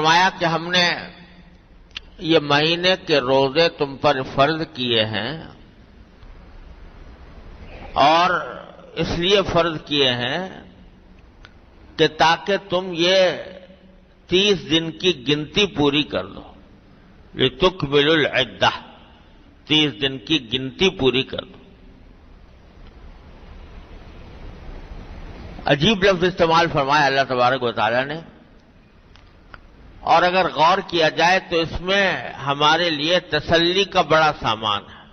فرمایا کہ ہم نے یہ مہینے کے روزے تم پر فرض کیے ہیں، اور اس لیے فرض کیے ہیں کہ تاکہ تم یہ 30 دن کی گنتی پوری کر لو، لِتُكْمِلُوا الْعِدَّةَ، 30 دن کی گنتی پوری کر لو۔ عجیب لفظ استعمال فرمایا اللہ تبارک و تعالی نے، اور اگر غور کیا جائے تو اس میں ہمارے لیے تسلی کا بڑا سامان ہے۔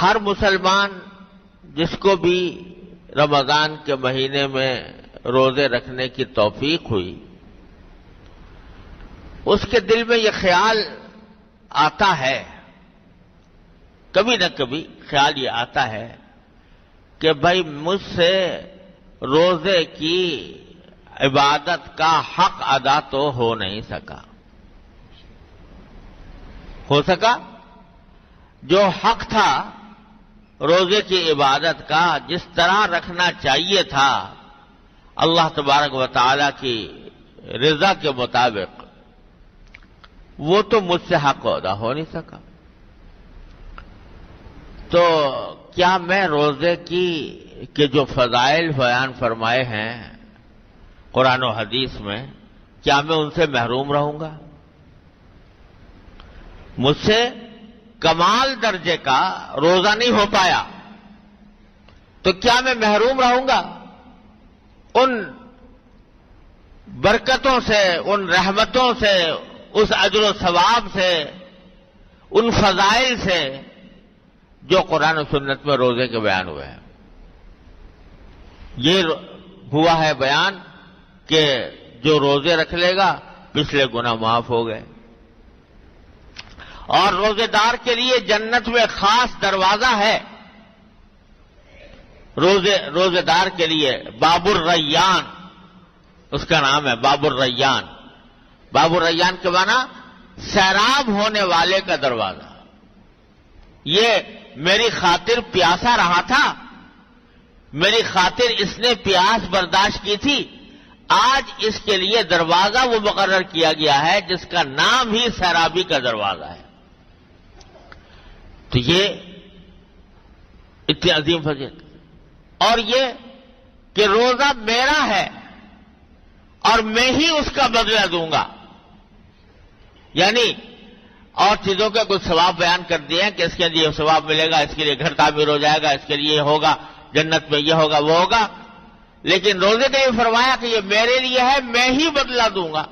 ہر مسلمان جس کو بھی رمضان کے مہینے میں روزے رکھنے کی توفیق ہوئی، اس کے دل میں یہ خیال آتا ہے، کبھی نہ کبھی خیال یہ آتا ہے کہ بھائی مجھ سے روزے کی عبادت کا حق ادا تو ہو نہیں سکا۔ ہو سکا؟ جو حق تھا روزے کی عبادت کا، جس طرح رکھنا چاہیے تھا اللہ تبارک و تعالی کی رضا کے مطابق، وہ تو مجھ سے حق ادا ہو نہیں سکا۔ تو کیا میں روزے کے جو فضائل بیان فرمائے ہیں قرآن و حدیث میں، کیا میں ان سے محروم رہوں گا؟ مجھ سے کمال درجے کا روزہ نہیں ہو پایا تو کیا میں محروم رہوں گا ان برکتوں سے، ان رحمتوں سے، اس اجر و ثواب سے، ان فضائل سے جو قرآن و سنت میں روزے کے بیان ہوئے ہیں؟ یہ ہوا ہے بیان کہ جو روزے رکھ لے گا پچھلے گناہ معاف ہو گئے، اور روزے دار کے لیے جنت میں خاص دروازہ ہے۔ روزے دار کے لیے باب الریان اس کا نام ہے، باب الریان۔ باب الریان کے معنی سیراب ہونے والے کا دروازہ۔ یہ میری خاطر پیاسا رہا تھا، میری خاطر اس نے پیاس برداشت کی تھی، آج اس کے لیے دروازہ وہ مقرر کیا گیا ہے جس کا نام ہی سیرابی کا دروازہ ہے۔ تو یہ اتنی عظیم فضیلت، اور یہ کہ روزہ میرا ہے اور میں ہی اس کا بدلہ دوں گا۔ یعنی اور چیزوں کے کچھ ثواب بیان کر دیے ہیں کہ اس کے لیے ثواب ملے گا، اس کے لیے گھر تعمیر ہو جائے گا، اس کے لیے یہ ہوگا، جنت میں یہ ہوگا وہ ہوگا، لیکن روزے نے یہ فرمایا کہ یہ میرے لیے ہے، میں ہی بدلہ دوں گا۔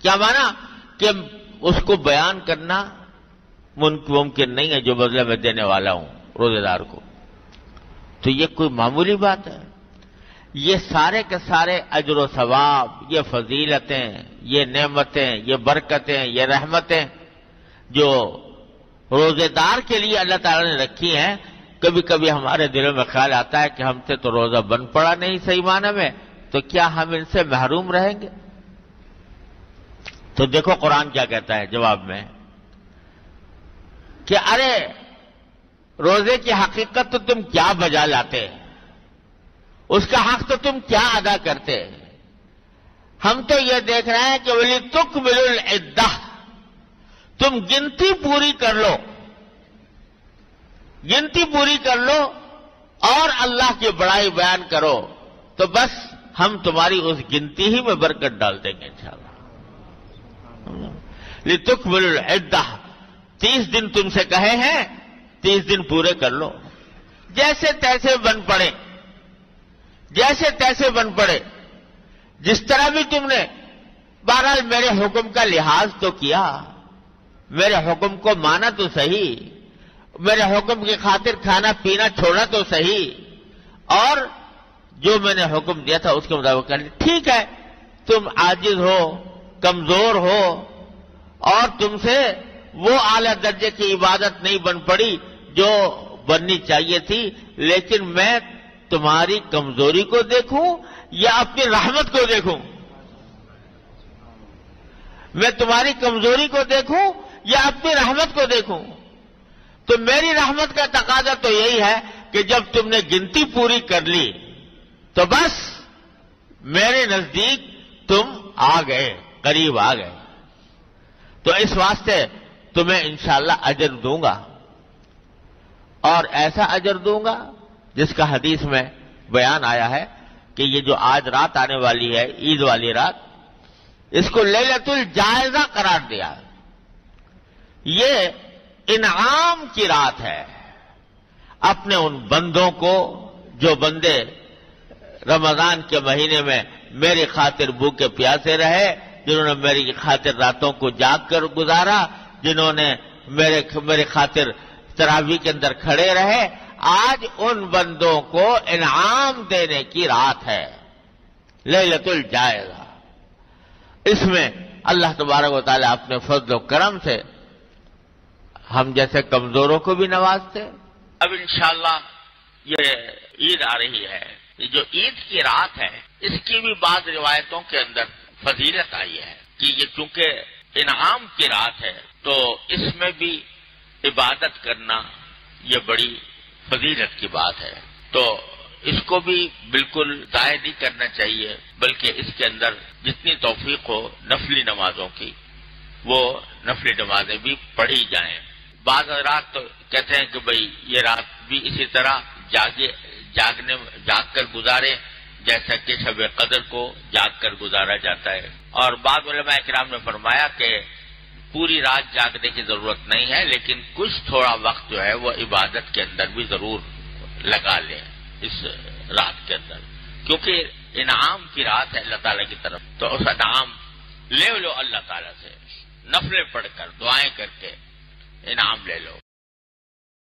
کیا مانا؟ کہ اس کو بیان کرنا ممکن نہیں ہے جو بدلہ میں دینے والا ہوں روزے دار کو۔ تو یہ کوئی معمولی بات ہے؟ یہ سارے کے سارے اجر و ثواب، یہ فضیلتیں، یہ نعمتیں، یہ برکتیں، یہ رحمتیں جو روزے دار کے لیے اللہ تعالی نے رکھی ہیں، کبھی کبھی ہمارے دلوں میں خیال آتا ہے کہ ہم سے تو روزہ بن پڑا نہیں صحیح معنی میں، تو کیا ہم ان سے محروم رہیں گے؟ تو دیکھو قرآن کیا کہتا ہے جواب میں کہ ارے روزے کی حقیقت تو تم کیا بجا لاتے، اس کا حق تو تم کیا ادا کرتے؟ ہم تو یہ دیکھ رہے ہیں کہ وَلِتُكْمِلُوا الْعِدَّةَ، تم گنتی پوری کر لو، گنتی پوری کر لو اور اللہ کی بڑائی بیان کرو، تو بس ہم تمہاری اس گنتی ہی میں برکت ڈال دیں گے انشاءاللہ۔ لِتُكْمِلُوا الْعِدَّةَ، 30 دن تم سے کہے ہیں، 30 دن پورے کر لو، جیسے تیسے بن پڑے، جیسے تیسے بن پڑے، جس طرح بھی تم نے بہرحال میرے حکم کا لحاظ تو کیا، میرے حکم کو مانا تو صحیح، میرے حکم کی خاطر کھانا پینا چھوڑا تو صحیح، اور جو میں نے حکم دیا تھا اس کے مطابق کر لیا۔ ٹھیک ہے، تم عاجز ہو، کمزور ہو، اور تم سے وہ اعلیٰ درجے کی عبادت نہیں بن پڑی جو بننی چاہیے تھی، لیکن میں تمہاری کمزوری کو دیکھوں یا اپنی رحمت کو دیکھوں؟ میں تمہاری کمزوری کو دیکھوں یا اپنی رحمت کو دیکھوں؟ تو میری رحمت کا تقاضا تو یہی ہے کہ جب تم نے گنتی پوری کر لی تو بس میرے نزدیک تم آ گئے، قریب آ گئے، تو اس واسطے تمہیں انشاءاللہ اجر دوں گا، اور ایسا اجر دوں گا جس کا حدیث میں بیان آیا ہے کہ یہ جو آج رات آنے والی ہے، عید والی رات، اس کو لیلۃ الجائزہ قرار دیا۔ یہ انعام کی رات ہے اپنے ان بندوں کو جو بندے رمضان کے مہینے میں میری خاطر بھوکے پیاسے رہے، جنہوں نے میری خاطر راتوں کو جاگ کر گزارا، جنہوں نے میرے خاطر تراویح کے اندر کھڑے رہے، آج ان بندوں کو انعام دینے کی رات ہے لیلۃ الجائزہ۔ اس میں اللہ تبارک و تعالیٰ اپنے فضل و کرم سے ہم جیسے کمزوروں کو بھی نوازتے۔ اب انشاءاللہ یہ عید آ رہی ہے، یہ جو عید کی رات ہے اس کی بھی بعض روایتوں کے اندر فضیلت آئی ہے کہ یہ چونکہ انعام کی رات ہے تو اس میں بھی عبادت کرنا یہ بڑی فضیلت کی بات ہے، تو اس کو بھی بالکل ضائع نہیں کرنا چاہیے، بلکہ اس کے اندر جتنی توفیق ہو نفلی نمازوں کی وہ نفلی نمازیں بھی پڑھی جائیں۔ بعض حضرات تو کہتے ہیں کہ بھئی یہ رات بھی اسی طرح جاگ کر گزارے جیسا کہ شب قدر کو جاگ کر گزارا جاتا ہے، اور بعض علماء کرام نے فرمایا کہ پوری رات جاگنے کی ضرورت نہیں ہے، لیکن کچھ تھوڑا وقت جو ہے وہ عبادت کے اندر بھی ضرور لگا لیں اس رات کے اندر، کیونکہ انعام کی رات ہے اللہ تعالیٰ کی طرف، تو اس انعام لے لو اللہ تعالیٰ سے، نفلیں پڑھ کر دعائیں کر کے انعام لے لو۔